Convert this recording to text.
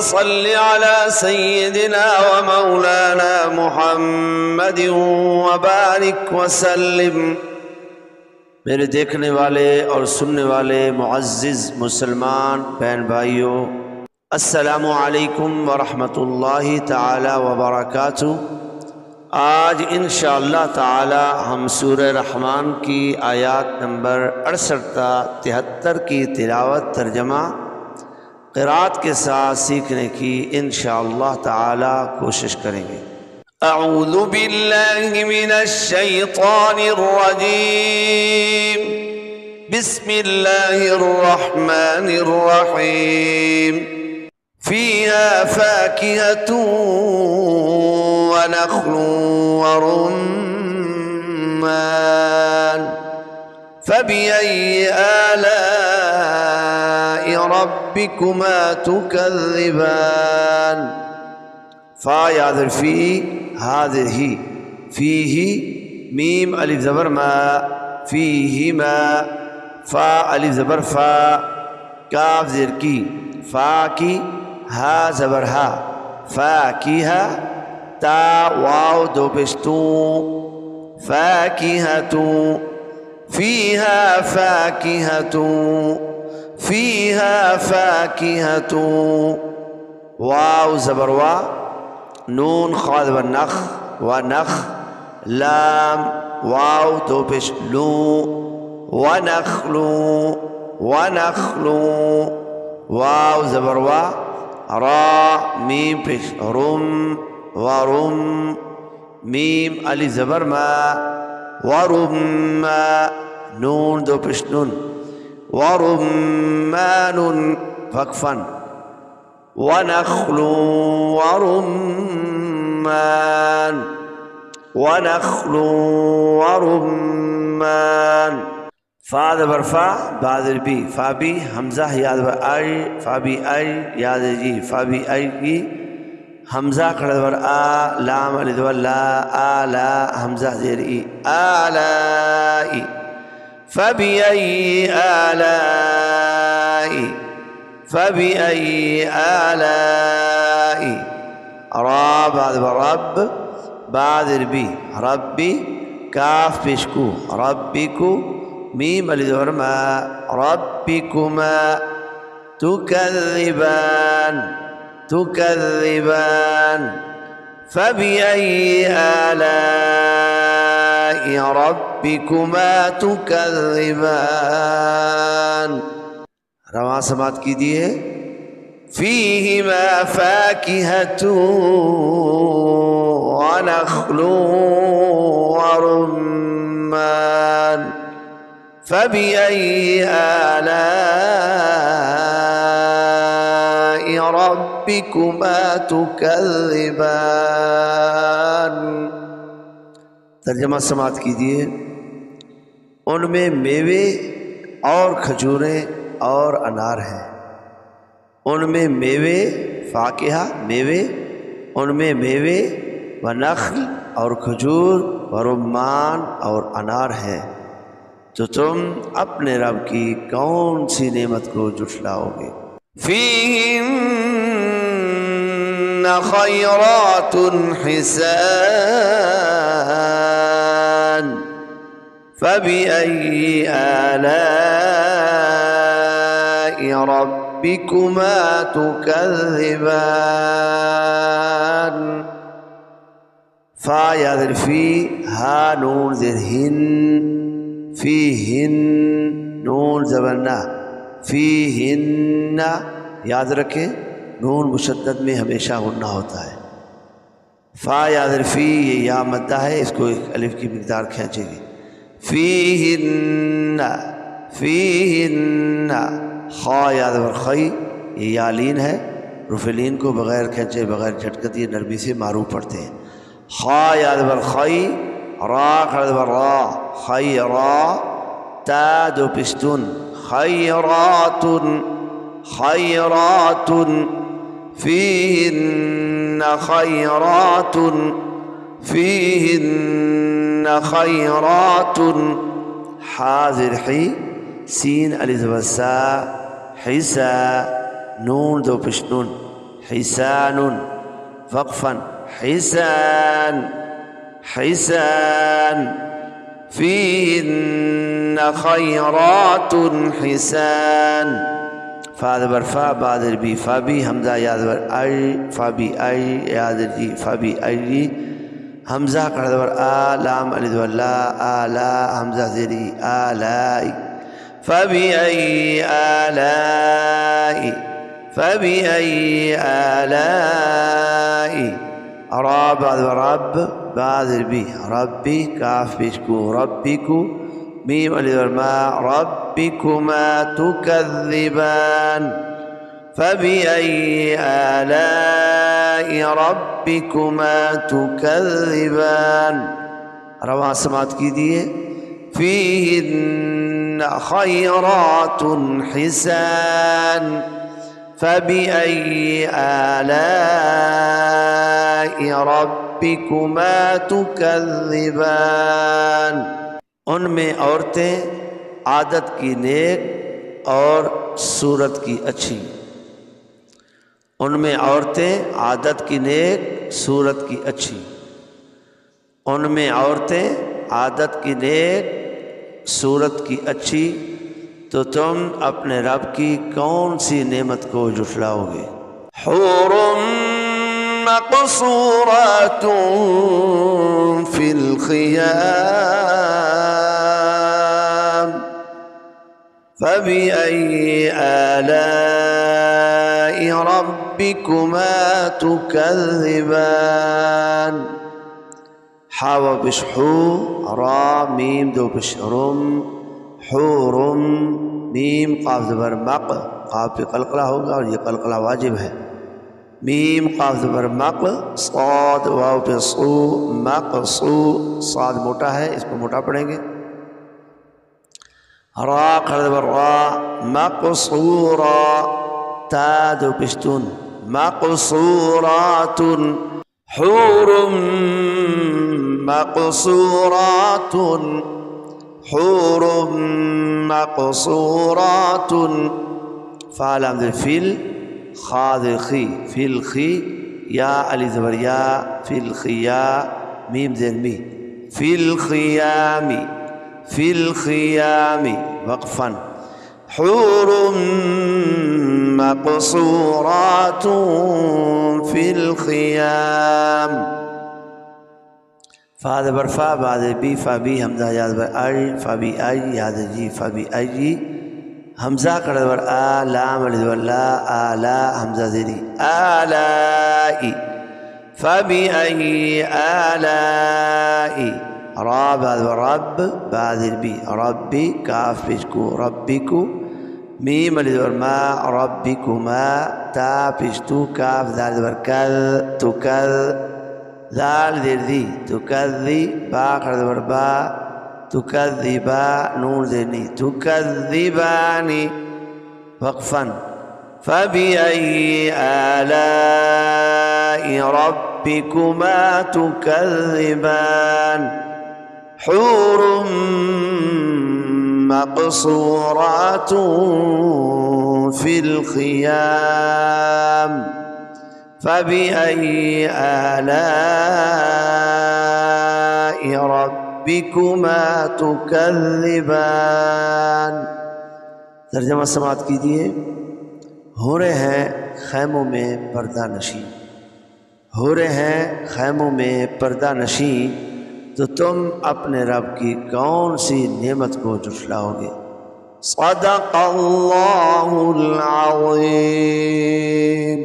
सल्लि अला सय्यिदिना व मौलाना मुहम्मदिन व बारिक व सल्लिम। मेरे देखने वाले और सुनने वाले मुअज़्ज़िज़ मुसलमान बहन भाइयों, अस्सलामु अलैकुम व रहमतुल्लाहि ताला व बरकातुहू। आज इंशाअल्लाह ताला हम सूरह रहमान की आयत नंबर 68-73 की तिलावत तर्जमा क़िराअत के साथ सीखने की इंशाअल्लाह ताला कोशिश करेंगे। अऊज़ु बिल्लाहि मिनश शैतानिर रजीम। बिस्मिल्लाहिर रहमानिर रहीम। फ़ीहा फ़ाकिहतुन व नख़्लुन व रुम्मान फ़बिअय्यि आलाइ रब्बिकुमा तुकज़्ज़िबान। फ़ा याद फ़ी हाज़िही फ़ीही मीम अलिफ ज़बर मा फ़ीहिमा फ़ा अलिफ ज़बर फ़ा काफ ज़ेर की फ़ा की हा ज़बर हा फ़ाकिहा ता वाव दो पेशतू फ़ाकिहतु फ़ीहा फ़ाकिहतु फ़ीहा फ़ाकिहतु वाव ज़बर वा नून खा ज़बर नख व नख लाम वाव दो पेश लू व नखलू व नखलू वाव ज़बर वा रा मीम पेश रुम व रुम मीम अलिफ ज़बर मा व रुम्मा नून दो पेश नून व रुम्मानुन वक्फन व नखलू व रुम्मान व नखलू व रुम्मान। फ़ा ज़बर फ़ा बाज़र बी फ़ा बी हमज़ा याद बर आई फ़ा बी आई याद जी फ़ा बी आई की हमज़ा खड़ा ज़बर आ लाम अलिफ ज़बर ला आला हमज़ा ज़ेर ई आलाई फ़बिअय्यि आलाई फ़बिअय्यि आलाई। रा बाद रब बाज़र बी रब्बी काफ पेशकू रब्बिकु मीम अलिफ ज़बर मा रब्बिकुमा तुकज़्ज़िबान तुकज़्ज़िबान फ़बिअय्यि आलाइ रब्बिकुमा तुकज़्ज़िबान। रवां समात कीजिए। फ़ीहिमा फ़ाकिहतुन व नख़्लुन व रुम्मान फ़बिअय्यि आलाइ रब्बिकुमा तुकज़्ज़िबान। तर्जमा समात कीजिए। उनमें मेवे और खजूरें और अनार हैं। उनमें मेवे फ़ाकिहा मेवे उनमें मेवे व नख़्ल और खजूर व रुम्मान और अनार हैं, तो तुम अपने रब की कौन सी नेमत को जुटलाओगे। फ़ीहिन्न ख़ैरातुन हिसान फ़बिअय्यि आलाइ रब्बिकुमा तुकज़्ज़िबान। फ़ा याद फ़ी हा नून ज़ेर हिन फ़ीहिन नून ज़बरना फ़ीहिन्ना याद रखें नून मुशद्दद में हमेशा गुन्ना होता है। फ़ा याद फ़ी ये या मद्दा है, इसको एक अलिफ की मिक़दार खींचेगी। फ़ीहिन्ना फ़ीहिन्ना खा याद बर खई ये यालीन है, रुफलीन को बग़ैर खींचे बग़ैर झटकत ये नरमी से मारू पढ़ते हैं। खा याद बर खई रा खड़ बर रा खई रा ता दो पिस्तून खैरातुन खैरातुन फ़ीहिन्न खैरातुन फ़ीहिन्न खैरातुन हाज़िर ही सीन अलिफ सा हिसा नून दो पिशनून हिसानुन वक्फन हिसान हिसान फीहिन्न खैरातुन हिसान फादबर फा बादर बी फाबी हमजा यादवर आई फाबी आई यादर जी फाबी आई हमजा करदवर आ लाम अलिदवल्ला आला हमजा ज़ेरी आलाई फबी आई आलाई फबी आई आलाई रब रब बादर बी रब्बी काफ बिशकू रब्बिकू मीम अलिदवर मा रब्बिकुमा तुकज़्ज़िबान फबिअय्यि आलाइ रब्बिकुमा तुकज़्ज़िबान। रवां समात कीजिए फीहिन्न खैरातुन हिसान फबिअय्यि आलाइ रब्बिकुमा तुकज़्ज़िबान। उनमें औरतें आदत की नेक और सूरत की अच्छी। उनमें औरतें आदत की नेक सूरत की अच्छी। उनमें औरतें आदत की नेक सूरत की अच्छी। तो तुम अपने रब की कौन सी नेमत को जुटलाओगे। हुरुम मक़सूरातुन फ़िल ख़ियाम फ़बिअय्यि आलाइ रब्बिकुमा तुकज़्ज़िबान। हा व पेश हू रा मीम दो पेश रुम हुरुम मीम क़ाफ ज़बर मक़ क़ाफ पे क़लक़ला होगा और ये क़लक़ला वाजिब है। मीम क़ाफ ज़बर मक़ साद वाव पे सू मक़सू साद मोटा है इसको मोटा पढ़ेंगे। रा क़ज़बर रा मक़सूरा ता दो पिश्तून मक़सूरातुन हुरुम मक़सूरातुन हुरुम मक़सूरातुन फ़ाल हमज़ फ़िल खाद खी फ़िल खी या अली ज़बर या फ़िल खिया मीम ज़ेर मी फ़िल खियामी फ़िल खियामी वक़फ़न हुरुम मक़सूरातुन फ़िल खियाम। फ़ा ज़बर फ़ा बाद बी फ़ा बी हमज़ा या ज़बर आई फ़ा बी आई याद जी फ़ा बी आई हमज़ा करदवर आ लाम अलिदवल्ला आला हमज़ा ज़ेरी आलाई फ़बिअय्यि आलाई रा बादर रब बादर बी रब्बी काफ पिशकू रब्बिकू मीम अलिदवर मा रब्बिकुमा ता पिश्तू काफ दाल ज़बर कल तुकल दाल ज़ेर दी तुकज़्ज़ी बा करदवर बा तुकज़्ज़िबा नून ज़ेनी तुकज़्ज़िबानी वक़फ़न फ़बिअय्यि आलाइ रब्बिकुमा तुकज़्ज़िबान। हुरुम मक़सूरातुन फ़िल ख़ियाम फ़बिअय्यि आलाइ रब्बिकुमा तुकज़्ज़िबान। तर्जुमा समात कीजिए। हो रहे हैं खैमों में पर्दा नशी, हो रहे हैं खैमों में पर्दा नशी, तो तुम अपने रब की कौन सी नेमत को जुटलाओगे। सदक़ल्लाहुल अज़ीम।